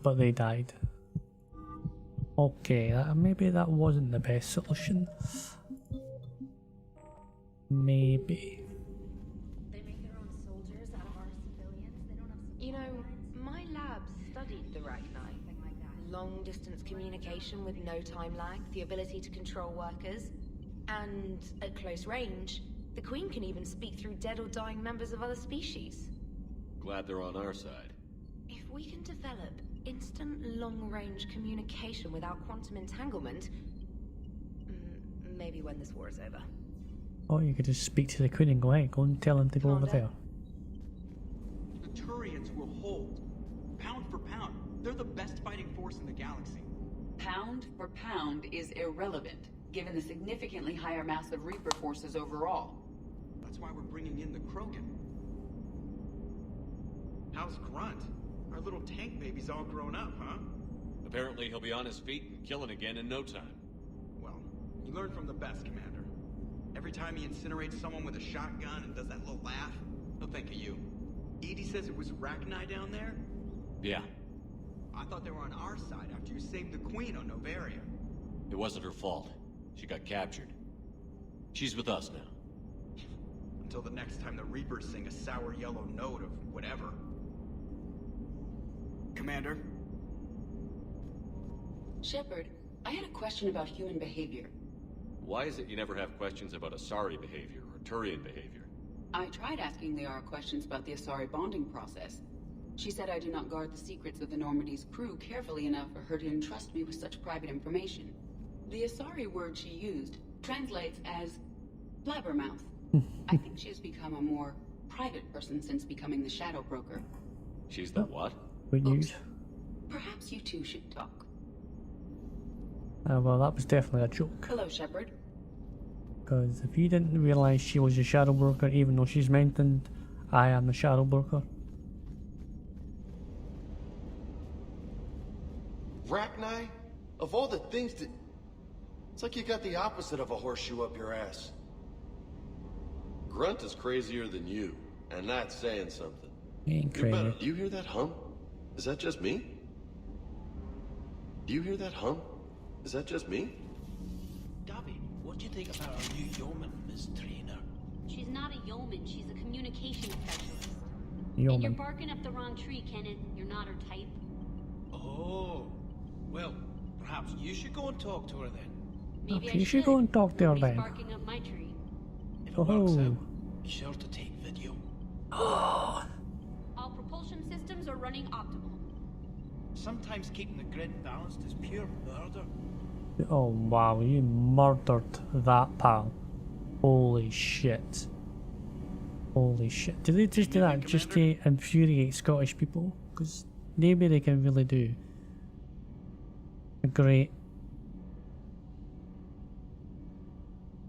but they died. Okay, maybe that wasn't the best solution. Maybe. They make their own soldiers out of our civilians. They don't have. You know, my lab studied the Ragni. Long-distance communication with no time lag, the ability to control workers, and at close range, the Queen can even speak through dead or dying members of other species. Glad they're on our side. If we can develop instant long-range communication without quantum entanglement, maybe when this war is over. Oh, you could just speak to the Queen and go, hey, go and tell him to go over there. The Turians will hold. Pound for pound, they're the best fighting force in the galaxy. Pound for pound is irrelevant, given the significantly higher mass of Reaper forces overall. That's why we're bringing in the Krogan. How's Grunt? Our little tank baby's all grown up, huh? Apparently he'll be on his feet and killing again in no time. Well, you learn from the best, Commander. Every time he incinerates someone with a shotgun and does that little laugh, he'll think of you. Edie says it was Rachni down there? Yeah. I thought they were on our side after you saved the Queen on Novaria. It wasn't her fault. She got captured. She's with us now. Until the next time the Reapers sing a sour yellow note of whatever. Commander? Shepard, I had a question about human behavior. Why is it you never have questions about Asari behavior or Turian behavior? I tried asking Liara questions about the Asari bonding process. She said I do not guard the secrets of the Normandy's crew carefully enough for her to entrust me with such private information. The Asari word she used translates as blabbermouth. I think she has become a more private person since becoming the Shadow Broker. She's the what? Good news. Perhaps you two should talk. Well, that was definitely a joke. Hello, Shepard. Because if you didn't realise she was a Shadow Broker, even though she's mentioned, I am the Shadow Broker. Rachni? Of all the things that... It's like you got the opposite of a horseshoe up your ass. Grunt is crazier than you, and that's saying something. He ain't You better. crazy. Do you hear that hum? Is that just me? Do you hear that hum? Is that just me? Gabby, what do you think about our new yeoman, Miss Trainer? She's not a yeoman. She's a communication specialist. And Yeoman. you're barking up the wrong tree, Kenneth. You're not her type. Oh, well, perhaps you should go and talk to her then. Maybe I You should go and talk to her Nobody's then. barking up my tree. If it works Oh. out, be sure to take video. All propulsion systems are running optimal. Sometimes keeping the grid balanced is pure murder. Oh wow, you murdered that pal. Holy shit. Holy shit. Did they just do that just to infuriate Scottish people? Because maybe they can really do a great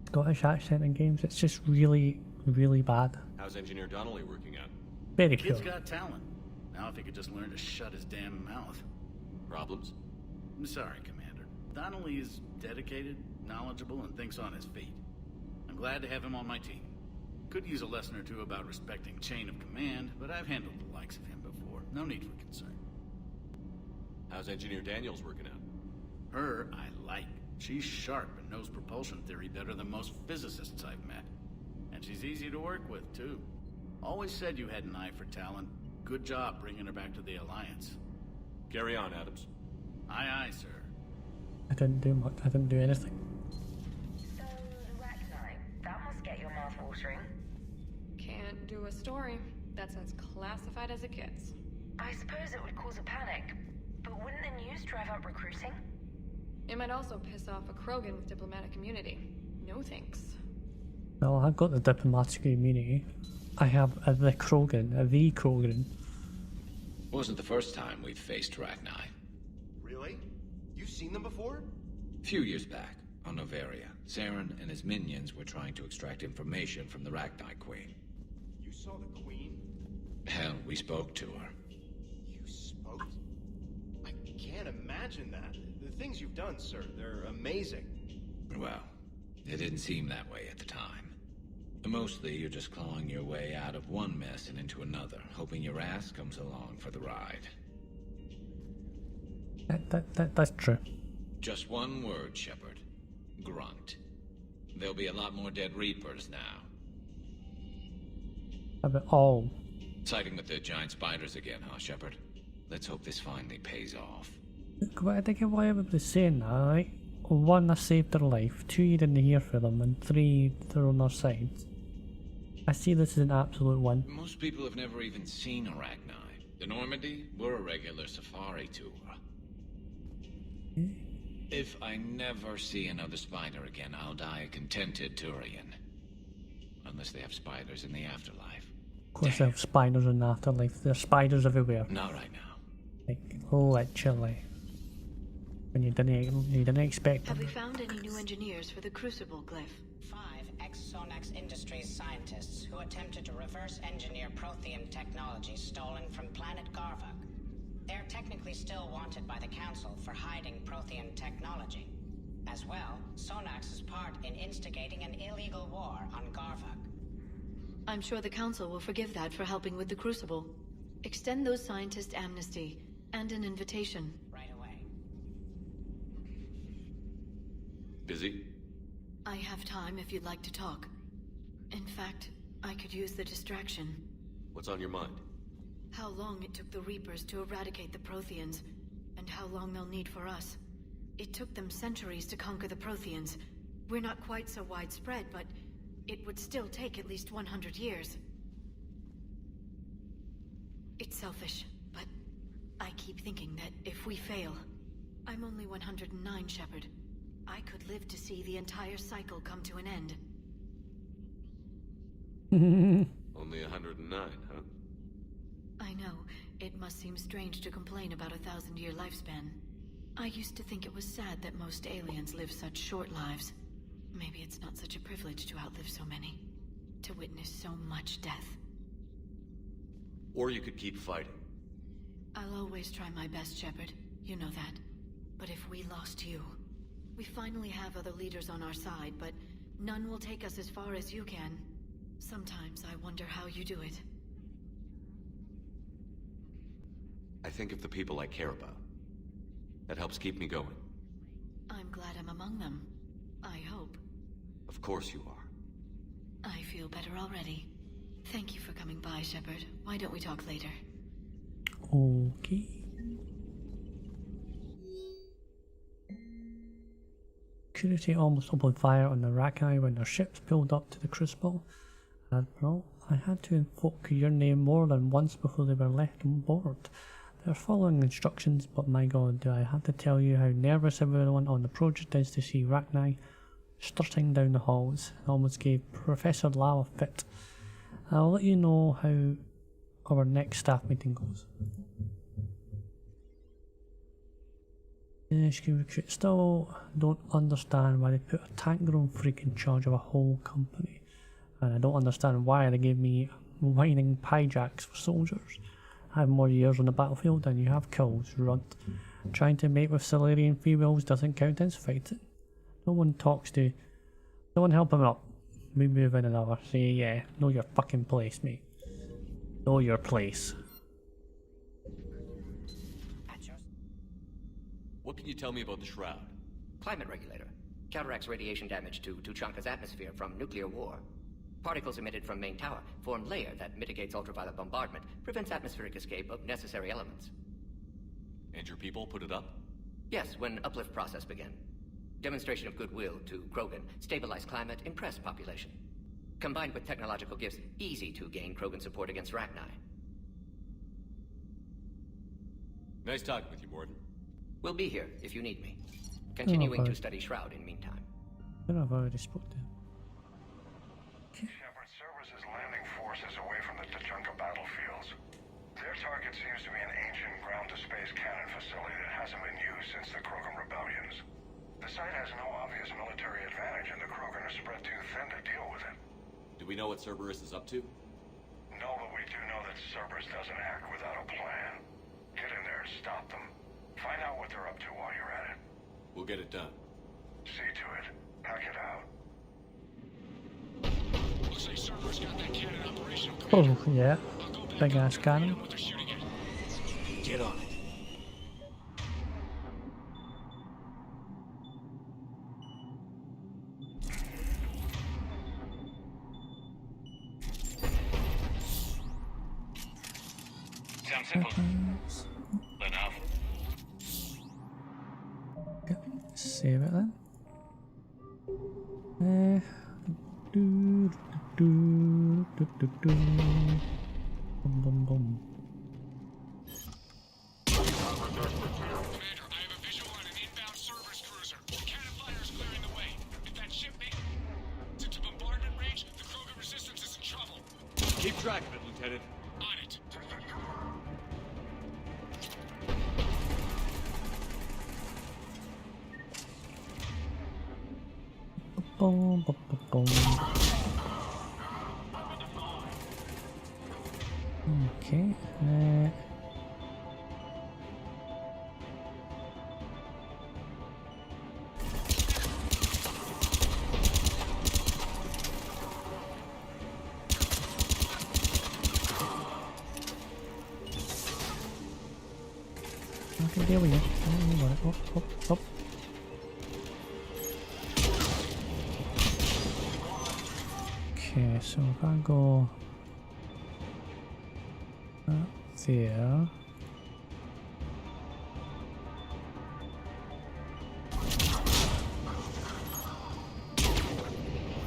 Scottish accent in games. It's just really, really bad. How's Engineer Donnelly working out? Very Kid's cool. got talent. Now if he could just learn to shut his damn mouth. Problems? I'm sorry, Commander. Donnelly is dedicated, knowledgeable, and thinks on his feet. I'm glad to have him on my team. Could use a lesson or two about respecting chain of command, but I've handled the likes of him before. No need for concern. How's Engineer Daniels working out? Her, I like. She's sharp and knows propulsion theory better than most physicists I've met. And she's easy to work with, too. Always said you had an eye for talent. Good job bringing her back to the Alliance. Carry on, Adams. Aye, aye, sir. I didn't do much. I didn't do anything. So, the Rachni, that must get your mouth watering. Can't do a story. That's as classified as it gets. I suppose it would cause a panic, but wouldn't the news drive up recruiting? It might also piss off a Krogan with diplomatic immunity. No thanks. Well, I've got the diplomatic immunity. I have the Krogan, the Krogan. Wasn't the first time we've faced Rachni. Really? You've seen them before? A few years back, on Novaria, Saren and his minions were trying to extract information from the Rachni Queen. You saw the Queen? Hell, we spoke to her. You spoke? I can't imagine that. The things you've done, sir, they're amazing. Well, it didn't seem that way at the time. Mostly, you're just clawing your way out of one mess and into another, hoping your ass comes along for the ride. That's true. Just one word, Shepard. Grunt. There'll be a lot more dead Reapers now. About all. Siding with the giant spiders again, huh, Shepard? Let's hope this finally pays off. Look, I think why everybody's saying that, right? One, I saved their life. Two, you didn't hear from them. And three, they're on our side. I see this as an absolute win. Most people have never even seen Arachni. The Normandy, we're a regular safari tour. If I never see another spider again, I'll die a contented Turian. Unless they have spiders in the afterlife. Of course they have spiders in the afterlife. There's spiders everywhere. Not right now. Like, literally. When you didn't expect them. Have we found any new engineers for the Crucible glyph? 5 ex-Sonax Industries scientists who attempted to reverse engineer Prothean technology stolen from planet Garvuk. They're technically still wanted by the Council for hiding Prothean technology. As well, Sonax's part in instigating an illegal war on Garvuk. I'm sure the Council will forgive that for helping with the Crucible. Extend those scientists amnesty and an invitation. Right away. Busy? I have time if you'd like to talk. In fact, I could use the distraction. What's on your mind? How long it took the Reapers to eradicate the Protheans, and how long they'll need for us. It took them centuries to conquer the Protheans. We're not quite so widespread, but it would still take at least 100 years. It's selfish, but I keep thinking that if we fail... I'm only 109, Shepard. I could live to see the entire cycle come to an end. Only 109, huh? I know. It must seem strange to complain about a 1,000-year lifespan. I used to think it was sad that most aliens live such short lives. Maybe it's not such a privilege to outlive so many. To witness so much death. Or you could keep fighting. I'll always try my best, Shepard. You know that. But if we lost you... We finally have other leaders on our side, but none will take us as far as you can. Sometimes I wonder how you do it. I think of the people I care about. That helps keep me going. I'm glad I'm among them. I hope. Of course you are. I feel better already. Thank you for coming by, Shepard. Why don't we talk later? Okay. Security almost opened fire on the Arachni when their ships pulled up to the Crucible. Admiral, I had to invoke your name more than once before they were left on board. They're following instructions, but my god, do I have to tell you how nervous everyone on the project is to see Arachni strutting down the halls. It almost gave Professor Lau a fit. I'll let you know how our next staff meeting goes. Still don't understand why they put a tank-grown freak in charge of a whole company. And I don't understand why they gave me whining pijacks for soldiers. I have more years on the battlefield than you have kills, runt. Trying to mate with Solarian females doesn't count as fighting. No one talks to... No one help him up. We move in another. Say, yeah, know your fucking place, mate. Know your place. What can you tell me about the Shroud? Climate regulator. Counteracts radiation damage to Tuchanka's atmosphere from nuclear war. Particles emitted from main tower form layer that mitigates ultraviolet bombardment, prevents atmospheric escape of necessary elements. And your people put it up? Yes, when uplift process began. Demonstration of goodwill to Krogan, stabilize climate, impress population. Combined with technological gifts, easy to gain Krogan support against Arachni. Nice talking with you, Morden. We'll be here if you need me. Continuing to study Shroud in meantime. I don't know if I already spoke to him. Shepard services landing forces away from the Tuchanka battlefields. Their target seems to be an ancient ground-to-space cannon facility that hasn't been used since the Krogan rebellions. The site has no obvious military advantage, and the Krogan are spread too thin to deal with it. Do we know what Cerberus is up to? No, but we do know that Cerberus doesn't act without a plan. Get in there and stop them. Find out what they're up to while you're at it. We'll get it done. See to it. Hack it out. Looks like Cerberus got that cannon operational. Oh, yeah. Big ass cannon. Get on it. simple. Enough. Okay, save it then. Boom, boom, boom. Keep track of it, Lieutenant. On it. Boom, boom, boom, boom. Okay. Okay, there we go. Oh. Okay, so if I go up there.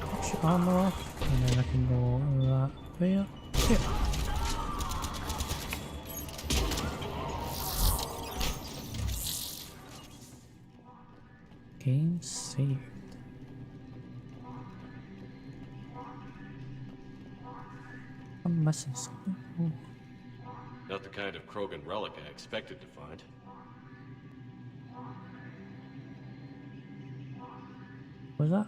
Touch your armor off, and then I can go that there. There. Game saved. I'm missing something. Oh. Not the kind of Krogan relic I expected to find. Was that?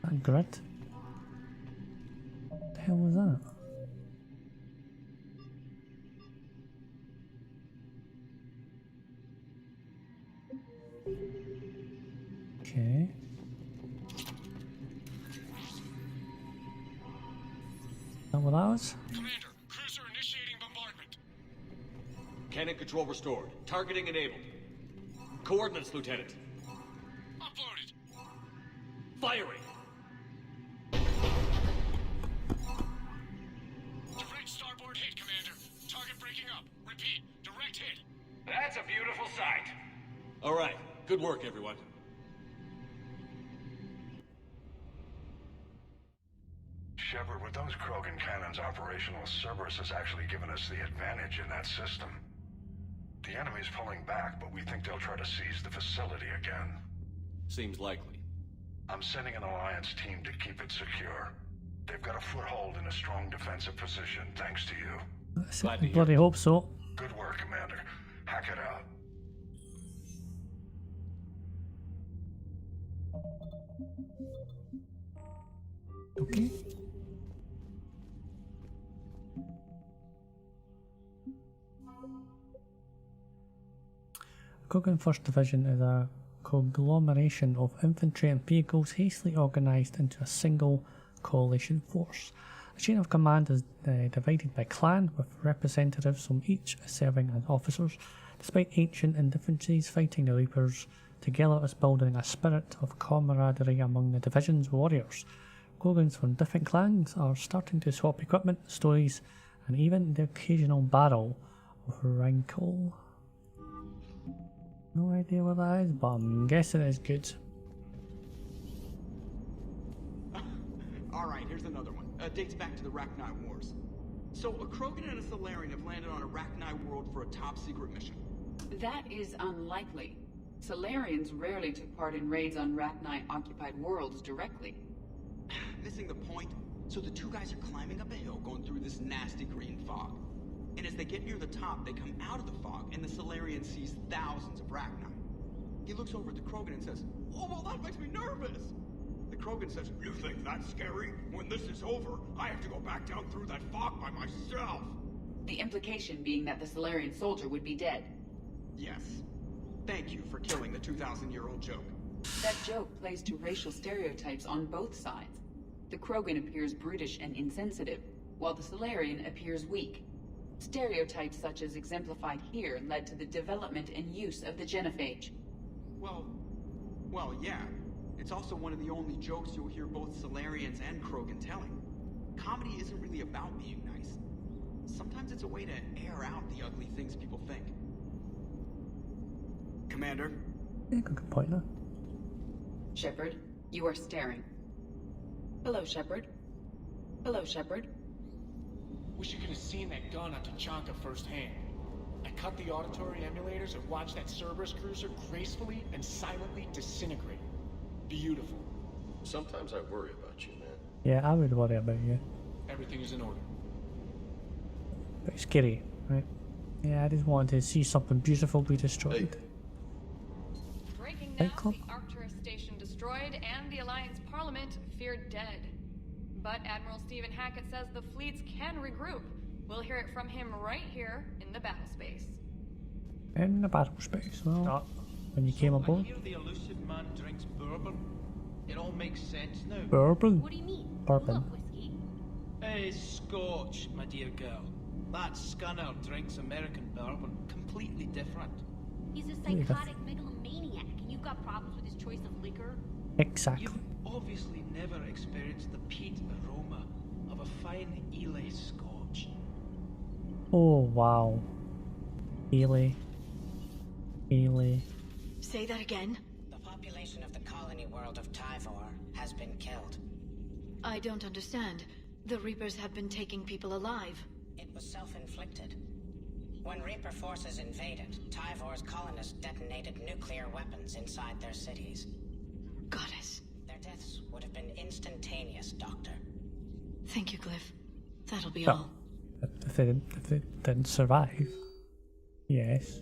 That grid? What the hell was that? Okay. Is that what that was? Commander, cruiser initiating bombardment. Cannon control restored. Targeting enabled. Coordinates, Lieutenant. Uploaded. Firing! Direct starboard hit, Commander. Target breaking up. Repeat, direct hit. That's a beautiful sight. All right. Good work, everyone. Shepard, with those Krogan cannons operational, Cerberus has actually given us the advantage in that system. The enemy's pulling back, but we think they'll try to seize the facility again. Seems likely. I'm sending an Alliance team to keep it secure. They've got a foothold in a strong defensive position, thanks to you. I bloody hope so. Good work, Commander. Hack it out. Okay. Krogan 1st Division is a conglomeration of infantry and vehicles hastily organised into a single coalition force. The chain of command is divided by clan, with representatives from each serving as officers. Despite ancient indifferences, fighting the Reapers together is building a spirit of camaraderie among the division's warriors. Krogans from different clans are starting to swap equipment, stories, and even the occasional battle of Rankle. No idea what that is, but I'm guessing it's good. Alright, here's another one. Dates back to the Rachni Wars. So, a Krogan and a Salarian have landed on a Rachni world for a top-secret mission. That is unlikely. Salarians rarely took part in raids on Rachni-occupied worlds directly. Missing the point. So the two guys are climbing up a hill going through this nasty green fog. And as they get near the top, they come out of the fog, and the Salarian sees thousands of Rachni. He looks over at the Krogan and says, "Oh, well, that makes me nervous!" The Krogan says, "You think that's scary? When this is over, I have to go back down through that fog by myself!" The implication being that the Salarian soldier would be dead. Yes. Thank you for killing the 2,000-year-old joke. That joke plays to racial stereotypes on both sides. The Krogan appears brutish and insensitive, while the Salarian appears weak. Stereotypes such as exemplified here led to the development and use of the genophage. Well, yeah. It's also one of the only jokes you'll hear both Salarians and Krogan telling. Comedy isn't really about being nice. Sometimes it's a way to air out the ugly things people think. Commander? Yeah, good point there. Shepard, you are staring. Hello, Shepard. Hello, Shepard. Wish you could have seen that gun on Tachanka firsthand. I cut the auditory emulators and watched that Cerberus cruiser gracefully and silently disintegrate. Beautiful. Sometimes I worry about you, man. Yeah, I would worry about you. Everything is in order. But scary, right? Yeah, I just wanted to see something beautiful be destroyed. Breaking now, Club? the Arcturus station destroyed and the Alliance Parliament feared dead. But Admiral Stephen Hackett says the fleets can regroup. We'll hear it from him right here in the battle space. In the battle space, well, when you came I aboard. hear the elusive man drinks bourbon. It all makes sense now. Bourbon? What do you mean? Bourbon. Love whiskey. Hey, Scotch, my dear girl. That Scunner drinks American bourbon. Completely different. He's a psychotic megalomaniac, and you've got problems with his choice of liquor? Exactly. You've obviously never experienced the peat aroma of a fine Ely Scotch. Oh, wow. Ely. Say that again? The population of the colony world of Tyvor has been killed. I don't understand. The Reapers have been taking people alive. It was self-inflicted. When Reaper forces invaded, Tyvor's colonists detonated nuclear weapons inside their cities. Goddess. Their deaths would have been instantaneous, Doctor. Thank you, Glyph. That'll be Oh. all. If they didn't survive. Yes.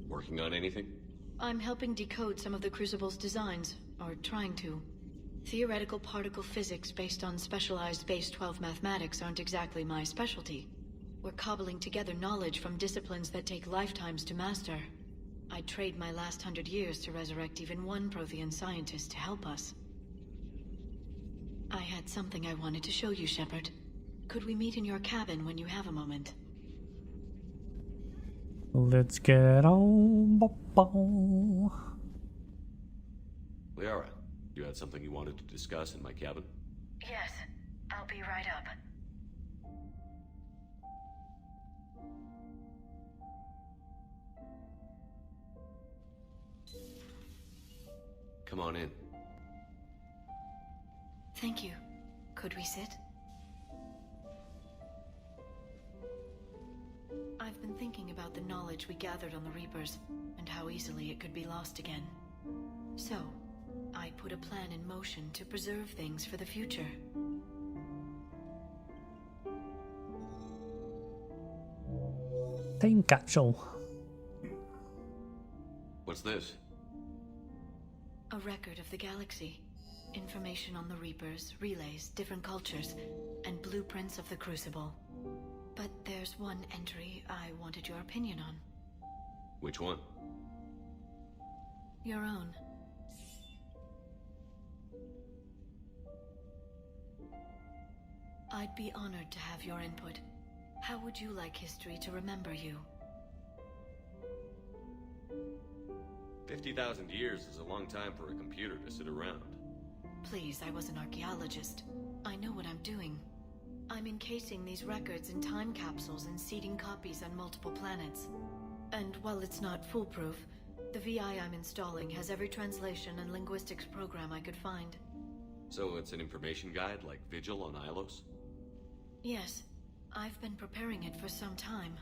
Working on anything? I'm helping decode some of the Crucible's designs, or trying to. Theoretical particle physics based on specialized base 12 mathematics aren't exactly my specialty. We're cobbling together knowledge from disciplines that take lifetimes to master. I'd trade my last 100 years to resurrect even one Prothean scientist to help us. I had something I wanted to show you, Shepard. Could we meet in your cabin when you have a moment? Let's get on. Liara, you had something you wanted to discuss in my cabin? Yes, I'll be right up. Come on in. Thank you. Could we sit? I've been thinking about the knowledge we gathered on the Reapers, and how easily it could be lost again. So, I put a plan in motion to preserve things for the future. Time capsule. What's this? A record of the galaxy. Information on the Reapers, relays, different cultures, and blueprints of the Crucible. But there's one entry I wanted your opinion on. Which one? Your own. I'd be honored to have your input. How would you like history to remember you? 50,000 years is a long time for a computer to sit around. Please, I was an archaeologist. I know what I'm doing. I'm encasing these records in time capsules and seeding copies on multiple planets. And while it's not foolproof, the VI I'm installing has every translation and linguistics program I could find. So it's an information guide like Vigil on Ilos? Yes, I've been preparing it for some time.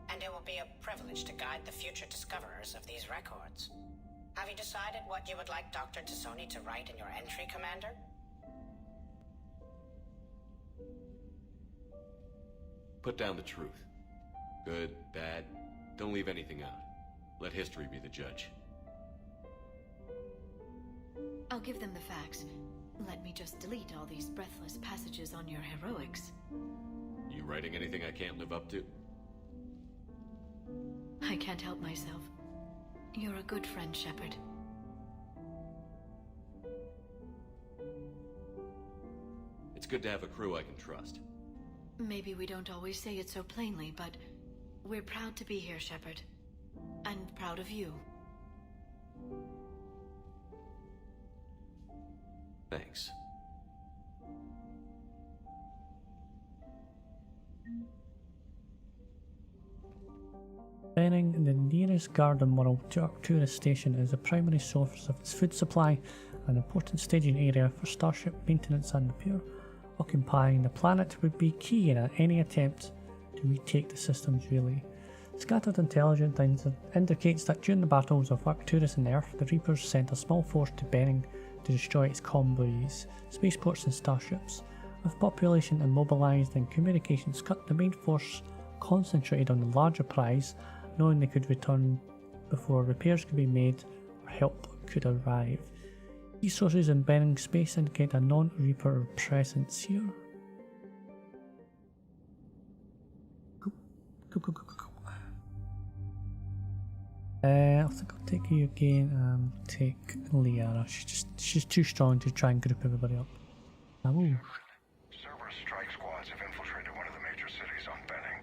And it will be a privilege to guide the future discoverers of these records. Have you decided what you would like Dr. Tassoni to write in your entry, Commander? Put down the truth. Good, bad, don't leave anything out. Let history be the judge. I'll give them the facts. Let me just delete all these breathless passages on your heroics. You writing anything I can't live up to? I can't help myself. You're a good friend, Shepard. It's good to have a crew I can trust. Maybe we don't always say it so plainly, but we're proud to be here, Shepard. And proud of you. Benning, the nearest garden world to Arcturus Station, is the primary source of its food supply, an important staging area for starship maintenance and repair. Occupying the planet would be key in any attempt to retake the system's relay. Scattered intelligence indicates that during the battles of Arcturus and Earth, the Reapers sent a small force to Benning to destroy its convoys, spaceports and starships. With population immobilized and communications cut, the main force concentrated on the larger prize, knowing they could return before repairs could be made or help could arrive. These sources in Benning space indicate a non-Reaper presence here. I think I'll take you again and take Liara. She's too strong to try and group everybody up. Cerberus strike squads have infiltrated one of the major cities on Benning.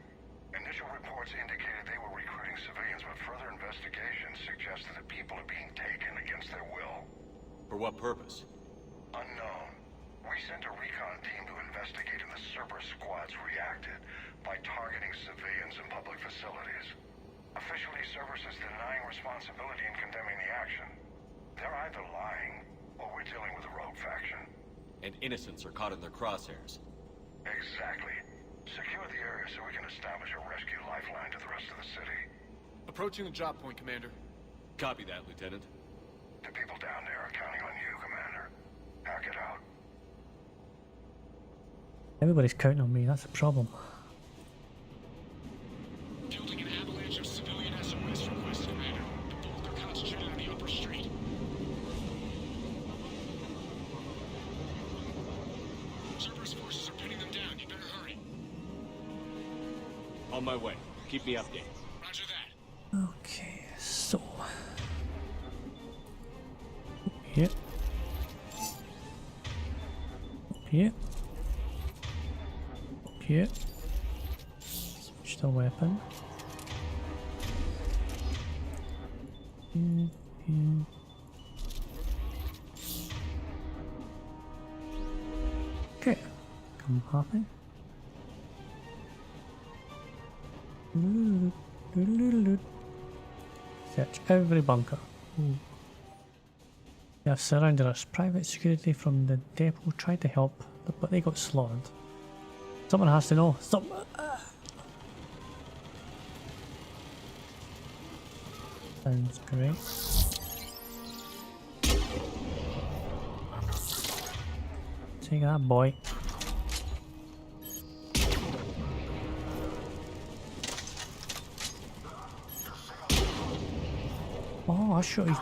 Initial reports indicated they were recruiting civilians, but further investigations suggest that the people are being taken against their will. For what purpose? Unknown. We sent a recon team to investigate, and the Cerberus squads reacted by targeting civilians in public facilities. Officially, Cerberus is denying responsibility and condemning the action. They're either lying, or we're dealing with a rogue faction. And innocents are caught in their crosshairs. Exactly. Secure the area so we can establish a rescue lifeline to the rest of the city. Approaching the drop point, Commander. Copy that, Lieutenant. The people down there are counting on you, Commander. Hack it out. Everybody's counting on me, that's a problem. Building an avalanche of civilian SOS requests, Commander. The bulk are concentrated on the upper street. Cerberus forces are pinning them down. You better hurry. On my way. Keep me updated. Roger that. Okay, so... Here. Here. Here. Switch the weapon. Here. Okay, come hopping. Search every bunker. Ooh. They have surrounded us. Private security from the depot tried to help, but they got slaughtered. Someone has to know. Sounds great. Take that, boy. Oh, I'll show you.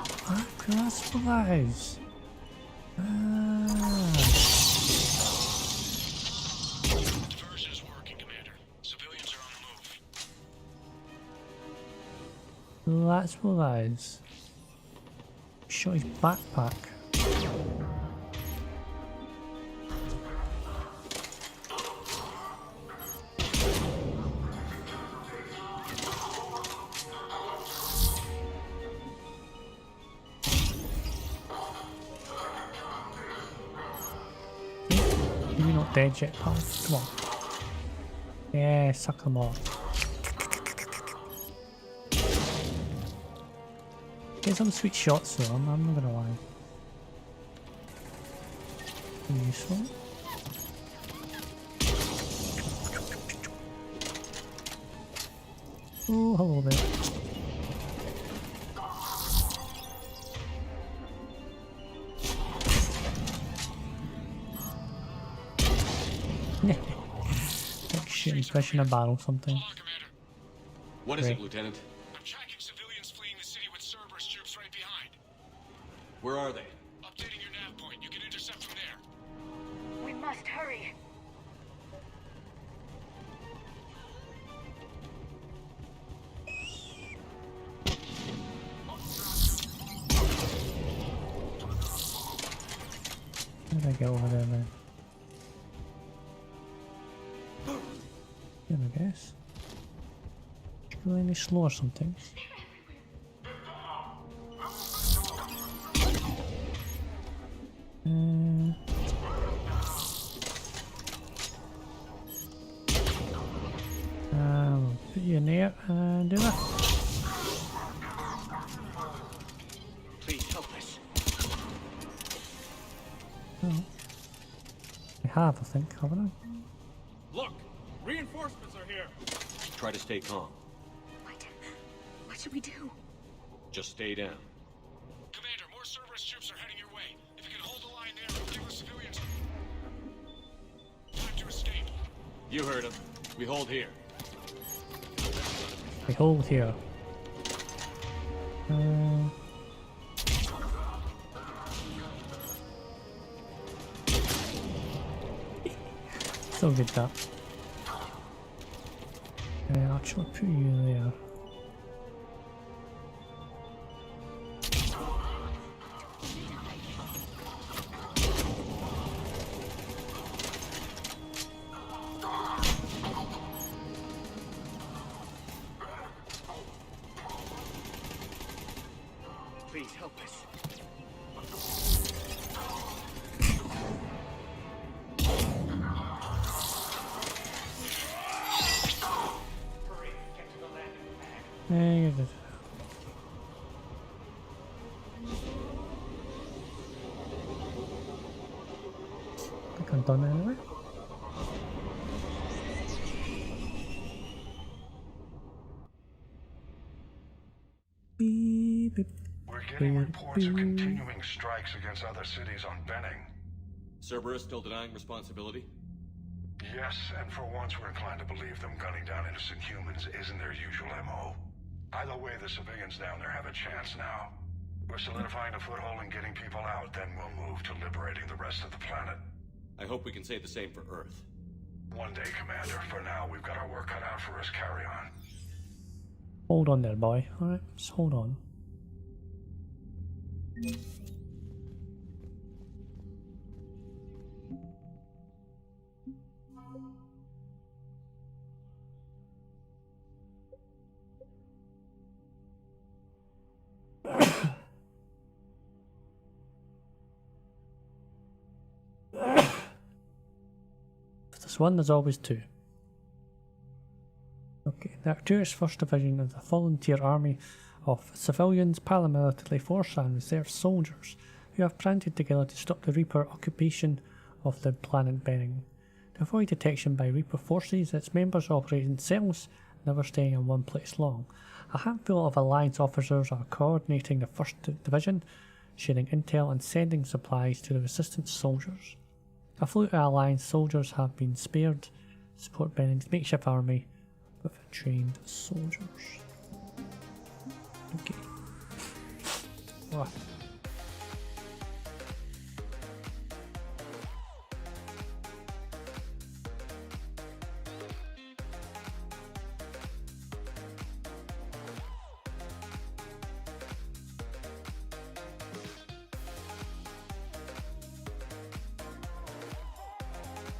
That's what that is. Diversion is working, Commander. Civilians are on the move. That's what that is. Shot his backpack. You're not dead yet, pal. Come on. Yeah, suck them off. Get some sweet shots though, I'm not gonna lie. Useful. Oh, hello there. Like shooting fish in a barrel something. What is it, Lieutenant? I'm tracking civilians fleeing the city with Cerberus troops right behind. Where are they? Updating your nav point. You can intercept from there. We must hurry. How did I get over there then? Here, I guess. Should go any slow or something. We'll put you in there and do that. Please help us. Oh. I have, I think, haven't I? Look, reinforcements are here. Try to stay calm. What should we do? Just stay down. Commander, more Cerberus troops are heading your way. If you can hold the line there, we'll give the civilians time to escape. You heard him. We hold here. We hold here. So good that. Actually put you there. Please help us. You're good. I think I'm done anyway. Beep, beep. We're getting reports of continuing strikes against other cities on Benning. Cerberus still denying responsibility? Yes, and for once we're inclined to believe them gunning down innocent humans isn't their usual MO. Either way, the civilians down there have a chance now. We're solidifying a foothold and getting people out, then we'll move to liberating the rest of the planet. I hope we can say the same for Earth. One day, Commander. For now, we've got our work cut out for us. Carry on. Hold on there, boy. Alright, just hold on. If there's one, there's always two. Okay, the Arcturus 1st Division is a volunteer army of civilians, paramilitary force and reserve soldiers who have banded together to stop the Reaper occupation of the planet Benning. To avoid detection by Reaper forces, its members operate in cells, never staying in one place long. A handful of Alliance officers are coordinating the 1st Division, sharing intel and sending supplies to the resistance soldiers. A fleet of Alliance soldiers have been spared to support Benning's makeshift army with trained soldiers. Okay. What?